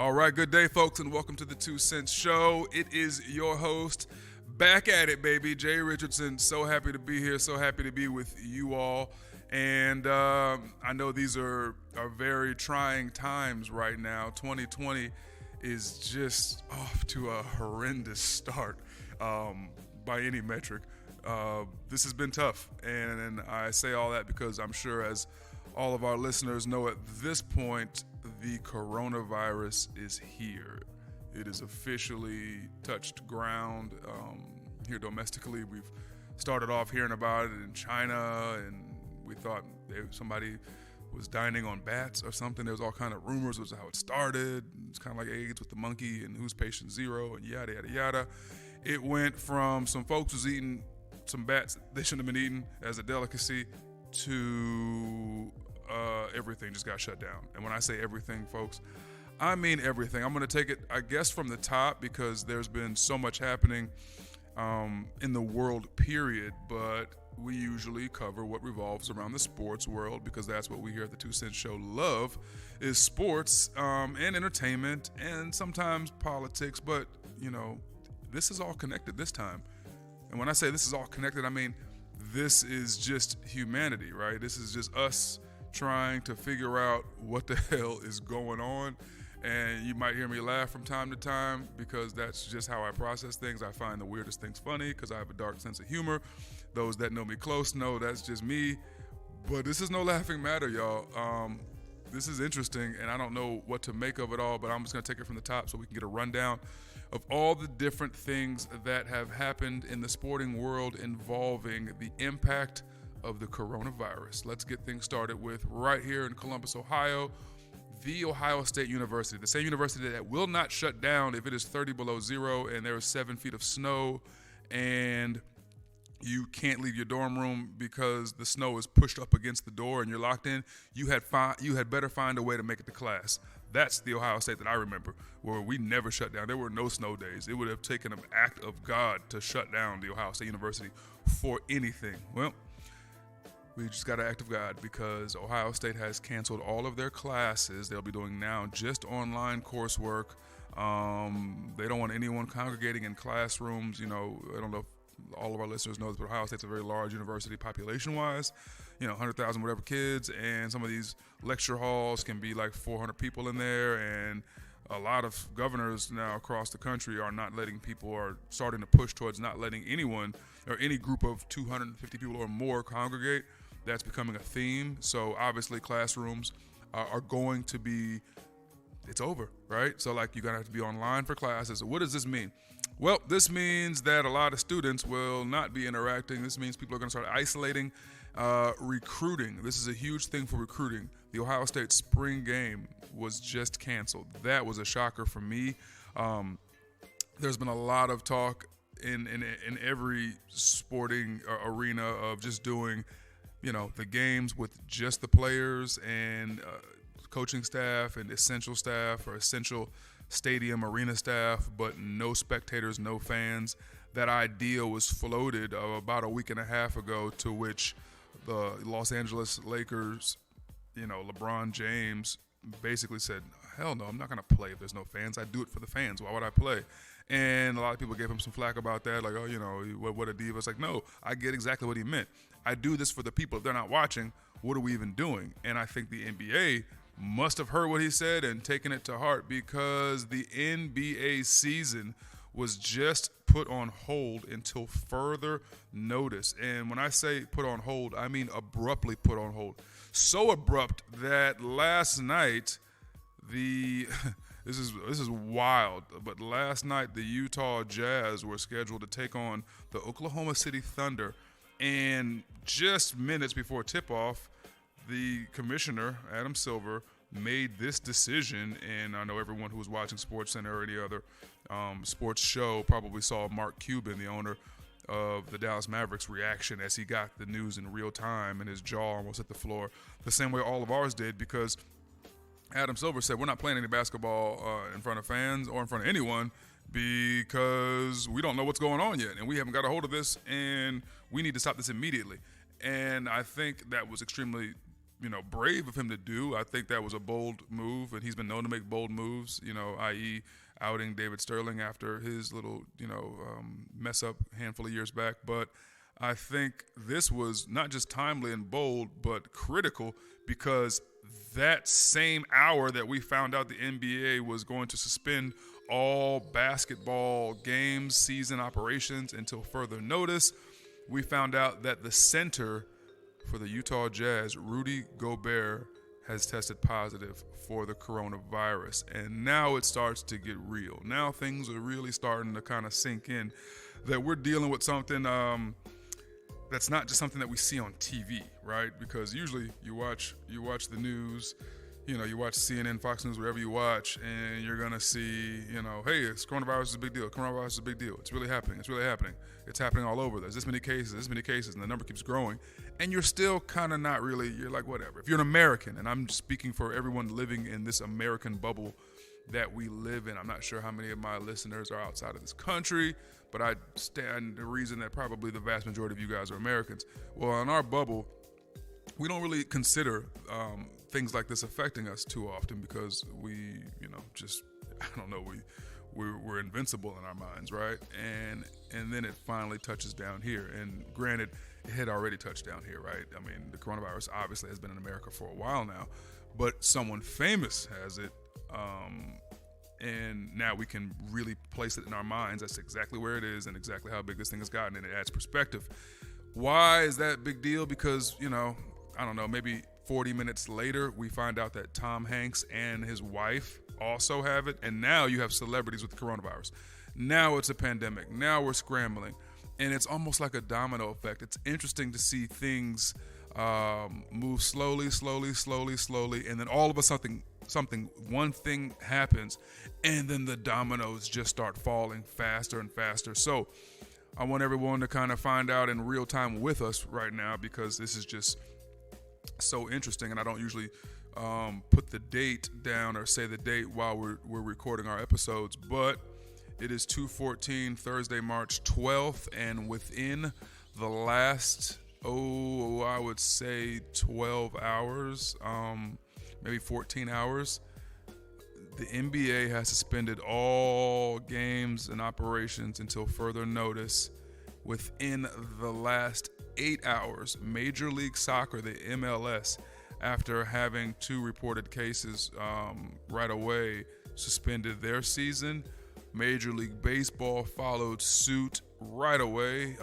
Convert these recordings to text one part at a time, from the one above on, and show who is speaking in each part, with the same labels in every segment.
Speaker 1: All right, good day, folks, and welcome to the 2 Cents Show. It is your host, back at it, baby, Jay Richardson. So happy to be here, so happy to be with you all. And I know these are very trying times right now. 2020 is just off to a horrendous start by any metric. This has been tough, and I say all that because I'm sure, as all of our listeners know at this point, the coronavirus is here. It has officially touched ground here domestically. We've started off hearing about it in China, and we thought somebody was dining on bats or something. There was all kind of rumors as to how it started. It's kind of like AIDS with the monkey and who's patient zero and yada, yada, yada. It went from some folks was eating some bats they shouldn't have been eating as a delicacy to everything just got shut down. And when I say everything, folks, I mean everything. I'm going to take it, I guess, from the top because there's been so much happening in the world, period. But we usually cover what revolves around the sports world because that's what we here at the 2 Cent Show love is sports and entertainment and sometimes politics. But, you know, this is all connected this time. And when I say this is all connected, I mean this is just humanity, right? This is just us trying to figure out what the hell is going on. And you might hear me laugh from time to time because that's just how I process things. I find the weirdest things funny because I have a dark sense of humor. Those that know me close know that's just me. But this is no laughing matter, y'all. This is interesting, and I don't know what to make of it all, but I'm just going to take it from the top so we can get a rundown of all the different things that have happened in the sporting world involving the impact of the coronavirus. Let's get things started with right here in Columbus, Ohio, the Ohio State University, the same university that will not shut down if it is 30 below zero and there is 7 feet of snow and you can't leave your dorm room because the snow is pushed up against the door and you're locked in. You had better find a way to make it to class. That's the Ohio State that I remember, where we never shut down. There were no snow days. It would have taken an act of God to shut down the Ohio State University for anything. Well, we just got an act of God because Ohio State has canceled all of their classes. They'll be doing now just online coursework. They don't want anyone congregating in classrooms. You know, I don't know if all of our listeners know this, but Ohio State's a very large university population-wise. 100,000 whatever kids, and some of these lecture halls can be like 400 people in there, and a lot of governors now across the country are not letting people, are starting to push towards not letting anyone or any group of 250 people or more congregate. That's becoming a theme. So obviously classrooms are going to be, it's over, right? So like you're going to have to be online for classes. So what does this mean? Well, this means that a lot of students will not be interacting. This means people are going to start isolating. Recruiting. This is a huge thing for recruiting. The Ohio State spring game was just canceled. That was a shocker for me. There's been a lot of talk in every sporting arena of just doing, the games with just the players and coaching staff and essential staff or essential stadium arena staff, but no spectators, no fans. That idea was floated about a week and a half ago, to which the Los Angeles Lakers, LeBron James basically said, hell no, I'm not going to play if there's no fans. I do it for the fans. Why would I play? And a lot of people gave him some flack about that, like, what a diva. It's like, no, I get exactly what he meant. I do this for the people. If they're not watching, what are we even doing? And I think the NBA must have heard what he said and taken it to heart, because the NBA season was just put on hold until further notice. And when I say put on hold, I mean abruptly put on hold. So abrupt that last night, this is wild, but last night the Utah Jazz were scheduled to take on the Oklahoma City Thunder, and just minutes before tip-off, the commissioner, Adam Silver, made this decision. And I know everyone who was watching SportsCenter or any other sports show probably saw Mark Cuban, the owner of the Dallas Mavericks, reaction as he got the news in real time, and his jaw almost hit the floor, the same way all of ours did, because Adam Silver said, we're not playing any basketball in front of fans or in front of anyone because we don't know what's going on yet, and we haven't got a hold of this, and we need to stop this immediately. And I think that was extremely brave of him to do. I think that was a bold move, and he's been known to make bold moves, i.e. outing David Sterling after his little, mess up a handful of years back. But I think this was not just timely and bold, but critical, because that same hour that we found out the NBA was going to suspend all basketball games, season operations until further notice, we found out that the center for the Utah Jazz, Rudy Gobert, has tested positive for the coronavirus. And now it starts to get real. Now things are really starting to kind of sink in that we're dealing with something that's not just something that we see on TV, right? Because usually you watch the news, you watch CNN, Fox News, whatever you watch, and you're going to see, hey, it's coronavirus is a big deal. Coronavirus is a big deal. It's really happening. It's really happening. It's happening all over. There's this many cases, and the number keeps growing. And you're still kind of not really, you're like, whatever. If you're an American, and I'm speaking for everyone living in this American bubble that we live in, I'm not sure how many of my listeners are outside of this country, but I stand the reason that probably the vast majority of you guys are Americans. Well, in our bubble, we don't really consider things like this affecting us too often because we, we're invincible in our minds, right? And then it finally touches down here. And granted, it had already touched down here, right? I mean, the coronavirus obviously has been in America for a while now, but someone famous has it. And now we can really place it in our minds. That's exactly where it is and exactly how big this thing has gotten, and it adds perspective. Why is that a big deal? Because, I don't know, maybe 40 minutes later, we find out that Tom Hanks and his wife also have it, and now you have celebrities with the coronavirus. Now it's a pandemic. Now we're scrambling, and it's almost like a domino effect. It's interesting to see things move slowly, and then all of a sudden, one thing happens, and then the dominoes just start falling faster and faster. So I want everyone to kind of find out in real time with us right now, because this is just so interesting, and I don't usually put the date down or say the date while we're recording our episodes, but it is 2/14, Thursday, March 12th, and within the last, I would say 12 hours, maybe 14 hours, the NBA has suspended all games and operations until further notice. Within the last 8 hours, Major League Soccer, the MLS, after having 2 reported cases right away, suspended their season. Major League Baseball followed suit right away.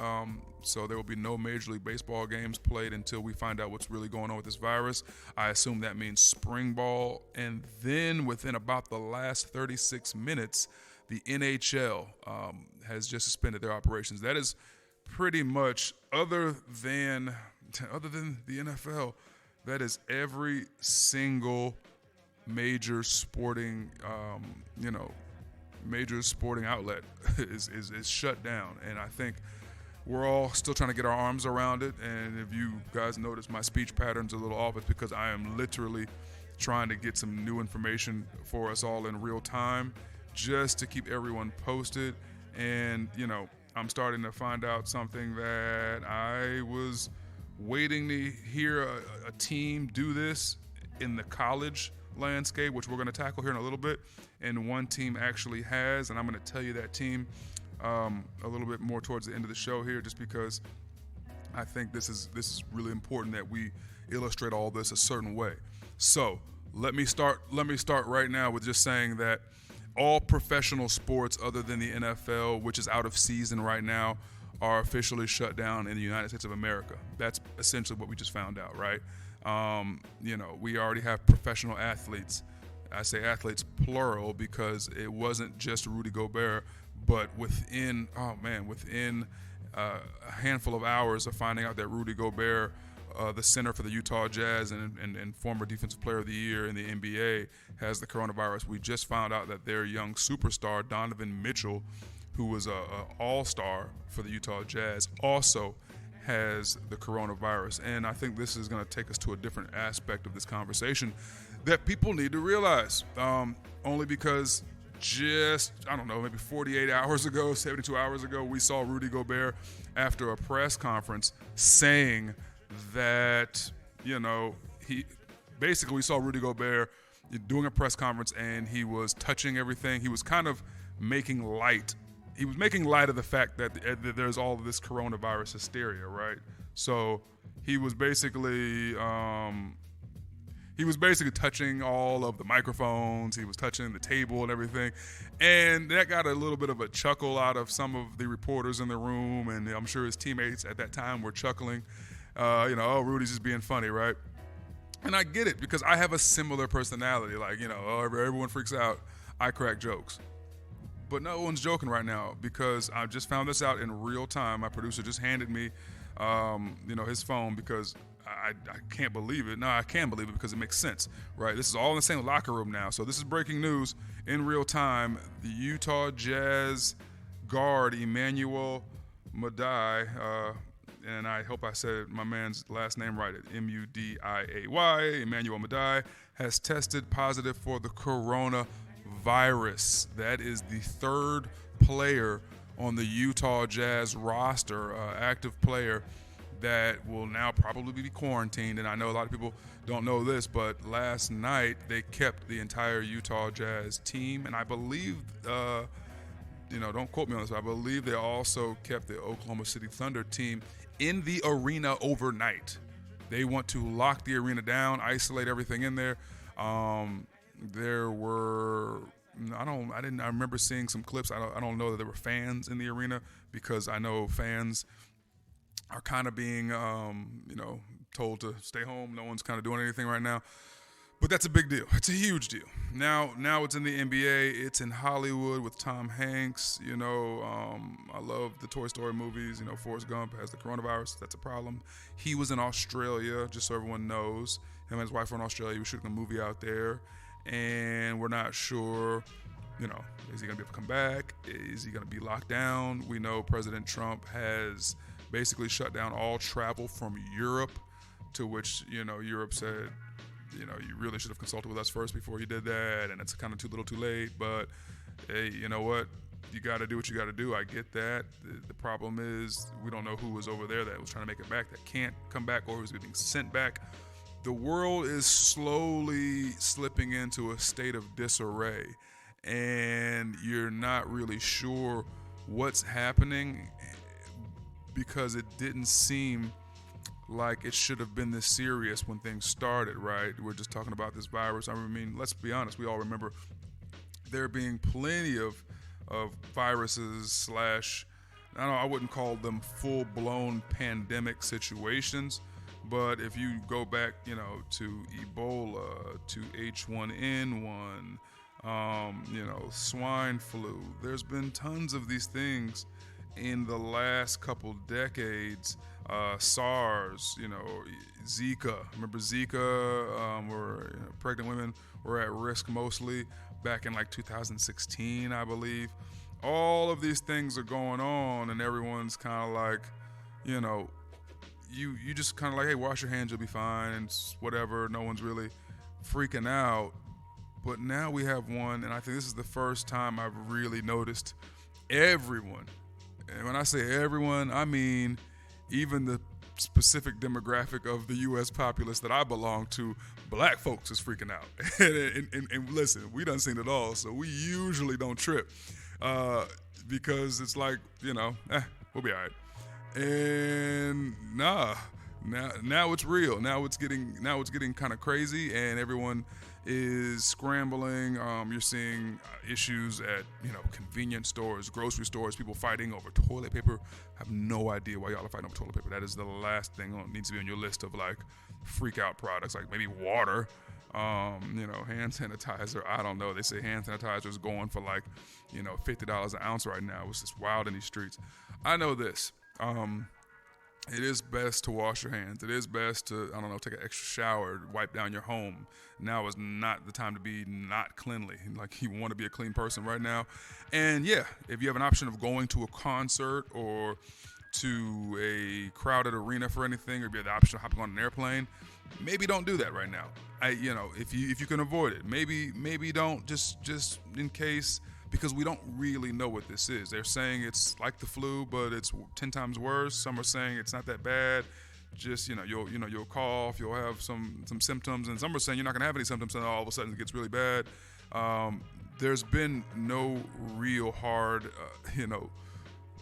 Speaker 1: So there will be no Major League Baseball games played until we find out what's really going on with this virus. I assume that means spring ball. And then within about the last 36 minutes, the NHL has just suspended their operations. That is pretty much, other than the NFL, that is every single major sporting, major sporting outlet is shut down. And I think we're all still trying to get our arms around it. And if you guys notice my speech pattern's a little off, it's because I am literally trying to get some new information for us all in real time, just to keep everyone posted. And, I'm starting to find out something that I was waiting to hear a team do this in the college landscape, which we're going to tackle here in a little bit. And one team actually has, and I'm going to tell you that team a little bit more towards the end of the show here, just because I think this is really important that we illustrate all this a certain way. So let me start right now with just saying that all professional sports other than the NFL, which is out of season right now, are officially shut down in the United States of America. That's essentially what we just found out, right? We already have professional athletes. I say athletes plural because it wasn't just Rudy Gobert, but within a handful of hours of finding out that Rudy Gobert, the center for the Utah Jazz and former Defensive Player of the Year in the NBA, has the coronavirus. We just found out that their young superstar, Donovan Mitchell, who was an all-star for the Utah Jazz, also has the coronavirus. And I think this is going to take us to a different aspect of this conversation that people need to realize, only because just, maybe 48 hours ago, 72 hours ago, we saw Rudy Gobert after a press conference saying that, he basically, we saw Rudy Gobert doing a press conference, and he was touching everything. He was kind of making light. He was making light of the fact that there's all of this coronavirus hysteria, right? So he was basically touching all of the microphones. He was touching the table and everything, and that got a little bit of a chuckle out of some of the reporters in the room, and I'm sure his teammates at that time were chuckling. Oh, Rudy's just being funny, right? And I get it, because I have a similar personality. Like, everyone freaks out. I crack jokes. But no one's joking right now, because I just found this out in real time. My producer just handed me, his phone, because I can't believe it. No, I can believe it because it makes sense, right? This is all in the same locker room now. So this is breaking news in real time. The Utah Jazz guard, Emmanuel Mudiay, and I hope I said my man's last name right, Mudiay, Emmanuel Mudiay, has tested positive for the coronavirus. That is the third player on the Utah Jazz roster, active player, that will now probably be quarantined. And I know a lot of people don't know this, but last night they kept the entire Utah Jazz team, and I believe, don't quote me on this, but I believe they also kept the Oklahoma City Thunder team in the arena overnight. They want to lock the arena down, isolate everything in there. There were, I remember seeing some clips. I don't know that there were fans in the arena, because I know fans are kind of being, told to stay home. No one's kind of doing anything right now. But that's a big deal. It's a huge deal. Now it's in the NBA. It's in Hollywood with Tom Hanks. I love the Toy Story movies. Forrest Gump has the coronavirus. That's a problem. He was in Australia, just so everyone knows. Him and his wife were in Australia. He was shooting a movie out there. And we're not sure, is he going to be able to come back? Is he going to be locked down? We know President Trump has basically shut down all travel from Europe, to which, Europe said, you really should have consulted with us first before you did that, and it's kind of too little too late. But hey, you know what? You got to do what you got to do. I get that. The problem is we don't know who was over there that was trying to make it back, that can't come back, or who's being sent back. The world is slowly slipping into a state of disarray, and you're not really sure what's happening, because it didn't seem like it should have been this serious when things started, right? We're just talking about this virus. I mean, let's be honest. We all remember there being plenty of viruses / I wouldn't call them full-blown pandemic situations, but if you go back, to Ebola, to H1N1, swine flu, there's been tons of these things in the last couple decades. SARS, Zika. Remember Zika? Where pregnant women were at risk mostly back in like 2016, I believe. All of these things are going on, and everyone's kind of like, you just kind of like, hey, wash your hands, you'll be fine, and whatever. No one's really freaking out. But now we have one, and I think this is the first time I've really noticed everyone. And when I say everyone, I mean even the specific demographic of the U.S. populace that I belong to, black folks is freaking out. and listen, we done seen it all, so we usually don't trip, because it's like, we'll be all right. And now it's real. Now it's getting kind of crazy, and everyone is scrambling. You're seeing issues at convenience stores, grocery stores, people fighting over toilet paper. I have no idea why y'all are fighting over toilet paper. That is the last thing that needs to be on your list of like freak out products, like maybe water, hand sanitizer. I don't know. They say hand sanitizer is going for like $50 an ounce right now. It's just wild in these streets. I know this. It is best to wash your hands. It is best to, take an extra shower, wipe down your home. Now is not the time to be not cleanly. Like, you want to be a clean person right now. And yeah, if you have an option of going to a concert or to a crowded arena for anything, or if you have the option of hopping on an airplane, maybe don't do that right now. If you can avoid it, maybe don't, just in case, because we don't really know what this is. They're saying it's like the flu, but it's 10 times worse. Some are saying it's not that bad. just you'll cough, you'll have some symptoms, and some are saying you're not going to have any symptoms, and all of a sudden it gets really bad. There's been no real hard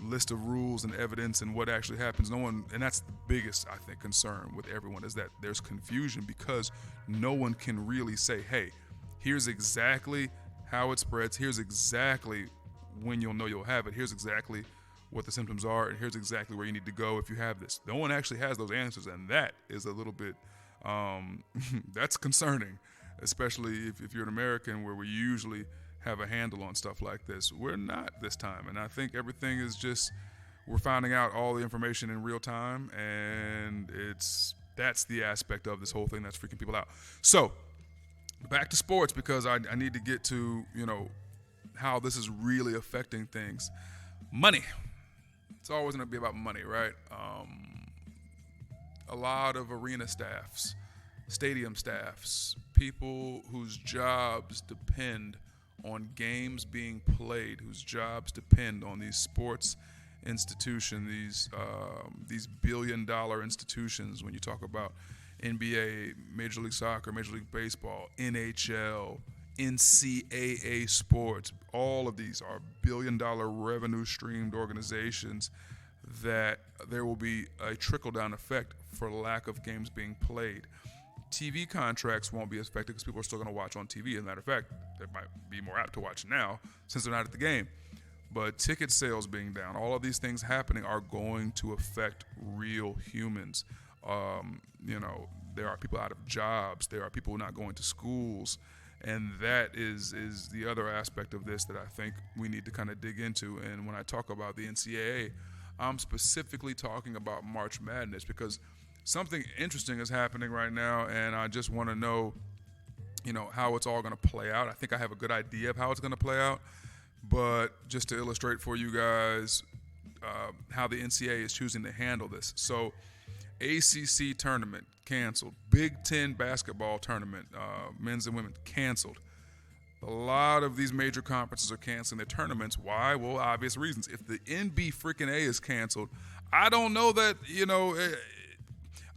Speaker 1: list of rules and evidence and what actually happens. No one, and that's the biggest, I think, concern with everyone, is that there's confusion because no one can really say, hey, here's exactly how it spreads, here's exactly when you'll know you'll have it, here's exactly what the symptoms are, and here's exactly where you need to go if you have this. No one actually has those answers, and that is a little bit that's concerning, especially if you're an American, where we usually have a handle on stuff like this. We're not this time, and I think everything is just, we're finding out all the information in real time, and that's the aspect of this whole thing that's freaking people out. So back to sports, because I need to get to how this is really affecting things. Money. It's always going to be about money, right? A lot of arena staffs, stadium staffs, people whose jobs depend on games being played, whose jobs depend on these sports institutions, these billion-dollar institutions. When you talk about NBA, Major League Soccer, Major League Baseball, NHL, NCAA sports, all of these are billion-dollar revenue-streamed organizations that there will be a trickle-down effect for lack of games being played. TV contracts won't be affected because people are still going to watch on TV. As a matter of fact, they might be more apt to watch now since they're not at the game. But ticket sales being down, all of these things happening are going to affect real humans. There are people out of jobs. There are people not going to schools. And that is the other aspect of this that I think we need to kind of dig into. And when I talk about the NCAA, I'm specifically talking about March Madness, because something interesting is happening right now, and I just want to know, how it's all going to play out. I think I have a good idea of how it's going to play out, but just to illustrate for you guys how the NCAA is choosing to handle this. So, ACC tournament canceled. Big Ten basketball tournament, men's and women, canceled. A lot of these major conferences are canceling their tournaments. Why? Well, obvious reasons. If the NBA is canceled, I don't know that,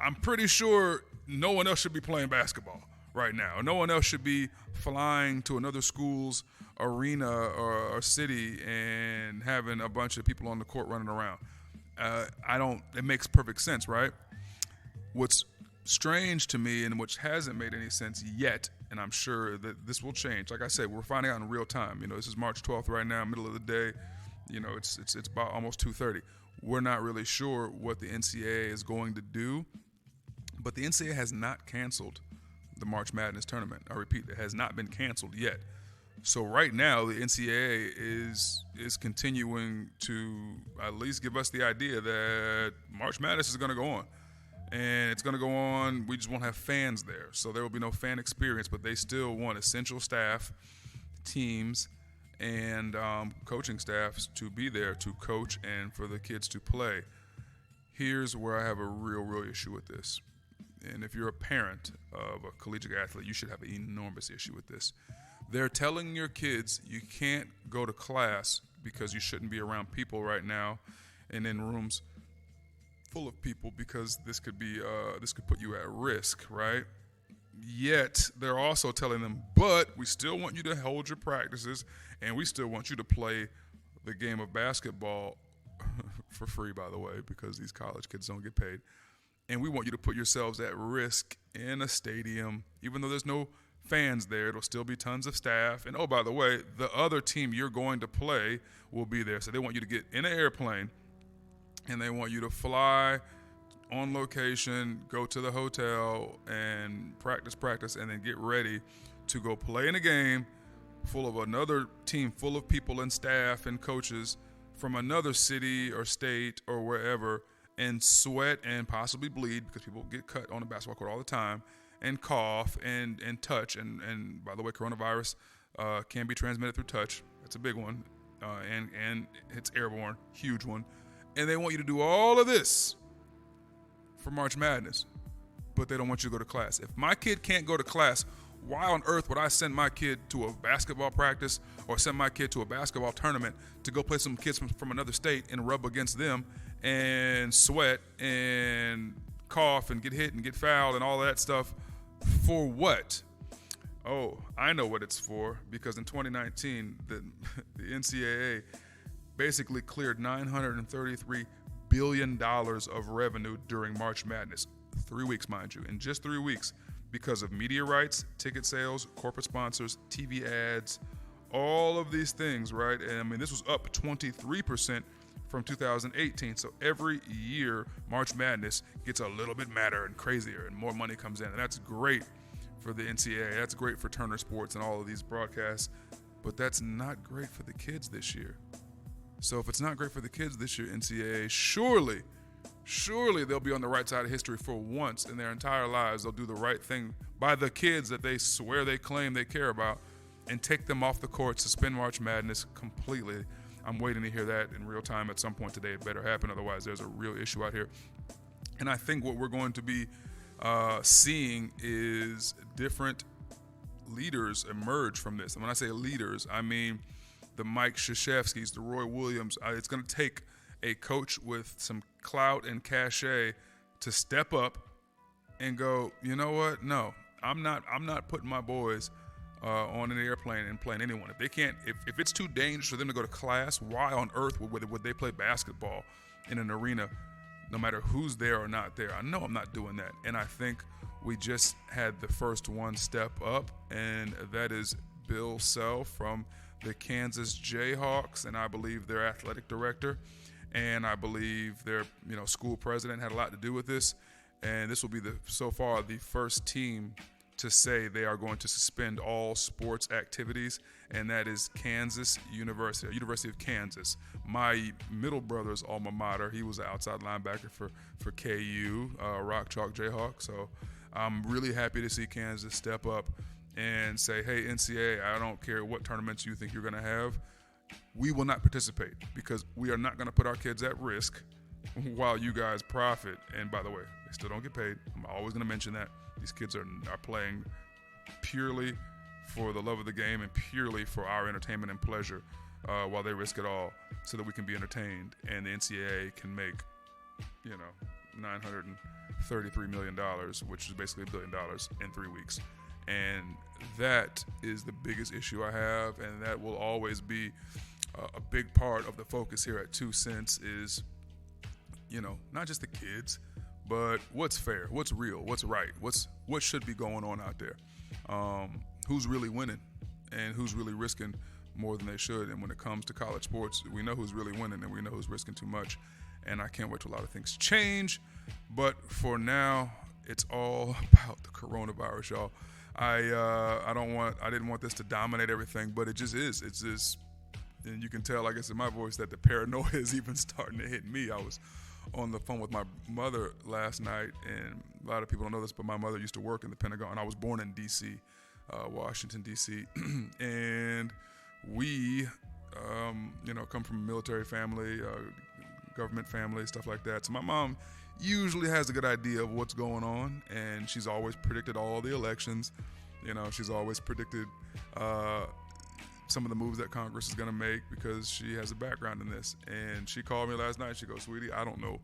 Speaker 1: I'm pretty sure no one else should be playing basketball right now. No one else should be flying to another school's arena or city and having a bunch of people on the court running around. It makes perfect sense, right? What's strange to me, and which hasn't made any sense yet, and I'm sure that this will change. Like I said, we're finding out in real time. This is March 12th right now, middle of the day. It's about almost 2:30. We're not really sure what the NCAA is going to do, but the NCAA has not canceled the March Madness tournament. I repeat, it has not been canceled yet. So right now, the NCAA is continuing to at least give us the idea that March Madness is going to go on. And it's going to go on. We just won't have fans there. So there will be no fan experience, but they still want essential staff, teams, and coaching staffs to be there to coach and for the kids to play. Here's where I have a real issue with this. And if you're a parent of a collegiate athlete, you should have an enormous issue with this. They're telling your kids you can't go to class because you shouldn't be around people right now and in rooms full of people because this could put you at risk, right? Yet they're also telling them, but we still want you to hold your practices and we still want you to play the game of basketball for free, by the way, because these college kids don't get paid. And we want you to put yourselves at risk in a stadium, even though there's no fans there. It'll still be tons of staff. And, oh, by the way, the other team you're going to play will be there. So they want you to get in an airplane, and they want you to fly on location, go to the hotel, and practice, and then get ready to go play in a game full of another team, full of people and staff and coaches from another city or state or wherever, and sweat and possibly bleed because people get cut on the basketball court all the time, and cough and touch. And by the way, coronavirus can be transmitted through touch. That's a big one. And it's airborne, huge one. And they want you to do all of this for March Madness, but they don't want you to go to class. If my kid can't go to class, why on earth would I send my kid to a basketball practice or send my kid to a basketball tournament to go play some kids from another state and rub against them and sweat and cough and get hit and get fouled and all that stuff. For what? Oh, I know what it's for, because in 2019, the NCAA basically cleared $933 billion of revenue during March Madness. 3 weeks, mind you, in just 3 weeks, because of media rights, ticket sales, corporate sponsors, TV ads, all of these things, right? And I mean, this was up 23% from 2018. So every year, March Madness gets a little bit madder and crazier, and more money comes in. And that's great for the NCAA. That's great for Turner Sports and all of these broadcasts. But that's not great for the kids this year. So if it's not great for the kids this year, NCAA, surely they'll be on the right side of history for once in their entire lives. They'll do the right thing by the kids that they swear they claim they care about and take them off the court, suspend March Madness completely. I'm waiting to hear that in real time at some point today. It better happen, otherwise there's a real issue out here. And I think what we're going to be seeing is different leaders emerge from this. And when I say leaders, I mean the Mike Krzyzewskis, the Roy Williams. It's going to take a coach with some clout and cachet to step up and go, you know what? No, I'm not putting my boys on an airplane and playing anyone. If they can't, if it's too dangerous for them to go to class, why on earth would they play basketball in an arena, no matter who's there or not there? I know I'm not doing that. And I think we just had the first one step up, and that is Bill Self from the Kansas Jayhawks, and I believe their athletic director, and I believe their school president had a lot to do with this. And this will be so far the first team to say they are going to suspend all sports activities, and that is Kansas University of Kansas. My middle brother's alma mater. He was an outside linebacker for KU, Rock Chalk Jayhawk. So I'm really happy to see Kansas step up and say, hey, NCAA, I don't care what tournaments you think you're going to have. We will not participate, because we are not going to put our kids at risk while you guys profit. And by the way, they still don't get paid. I'm always going to mention that. These kids are playing purely for the love of the game and purely for our entertainment and pleasure, while they risk it all so that we can be entertained and the NCAA can make, $933 million, which is basically $1 billion in 3 weeks. And that is the biggest issue I have, and that will always be a big part of the focus here at 2 Cents is, not just the kids, but what's fair, what's real, what's right, what should be going on out there, who's really winning and who's really risking more than they should. And when it comes to college sports, we know who's really winning and we know who's risking too much. And I can't wait till a lot of things change. But for now, it's all about the coronavirus, y'all. I didn't want this to dominate everything, but it just is. It's just, and you can tell, I guess, in my voice that the paranoia is even starting to hit me. I was on the phone with my mother last night, and a lot of people don't know this, but my mother used to work in the Pentagon. I was born in D.C., Washington, D.C., and we, come from a military family, government family, stuff like that. So my mom usually has a good idea of what's going on, and she's always predicted all the elections. She's always predicted some of the moves that Congress is going to make because she has a background in this. And she called me last night. She goes, sweetie, I don't know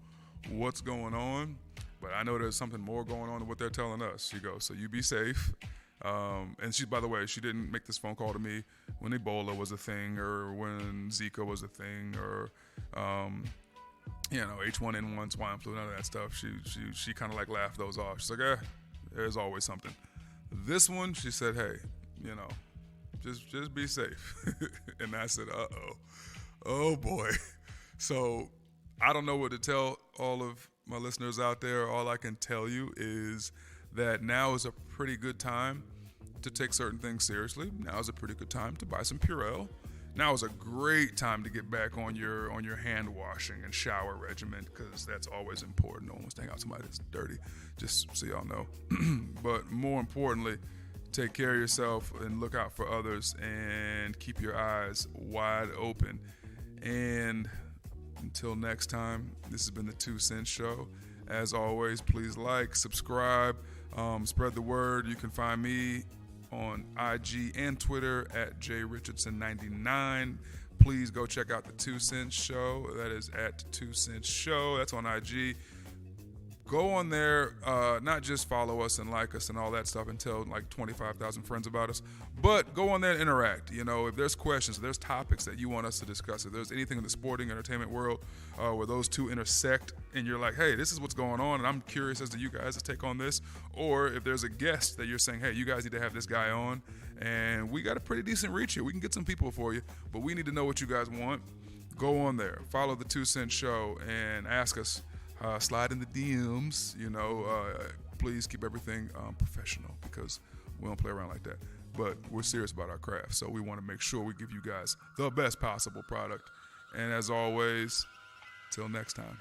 Speaker 1: what's going on, but I know there's something more going on than what they're telling us. She goes, so you be safe. And she, by the way, she didn't make this phone call to me when Ebola was a thing or when Zika was a thing or, H1N1, swine flu, none of that stuff. She kind of like laughed those off. She's like, there's always something. This one, she said, hey, just be safe. And I said, oh boy. So I don't know what to tell all of my listeners out there. All I can tell you is that now is a pretty good time to take certain things seriously. Now is a pretty good time to buy some Purell. Now is a great time to get back on your hand washing and shower regimen, because that's always important. No one wants to hang out with somebody that's dirty, just so y'all know. But more importantly, take care of yourself and look out for others and keep your eyes wide open. And until next time, this has been the 2 Cents Show. As always, please like, subscribe, spread the word. You can find me on IG and Twitter at jrichardson99. Please go check out the 2 Cents Show. That is at 2 Cents Show. That's on IG. Go on there, not just follow us and like us and all that stuff and tell like 25,000 friends about us, but go on there and interact. You know, if there's questions, if there's topics that you want us to discuss, if there's anything in the sporting entertainment world where those two intersect and you're like, hey, this is what's going on and I'm curious as to you guys' take on this, or if there's a guest that you're saying, hey, you guys need to have this guy on, and we got a pretty decent reach here. We can get some people for you, but we need to know what you guys want. Go on there, follow the 2 Cent Show, and ask us. Slide in the DMs, you know. Please keep everything professional because we don't play around like that. But we're serious about our craft, so we want to make sure we give you guys the best possible product. And as always, till next time.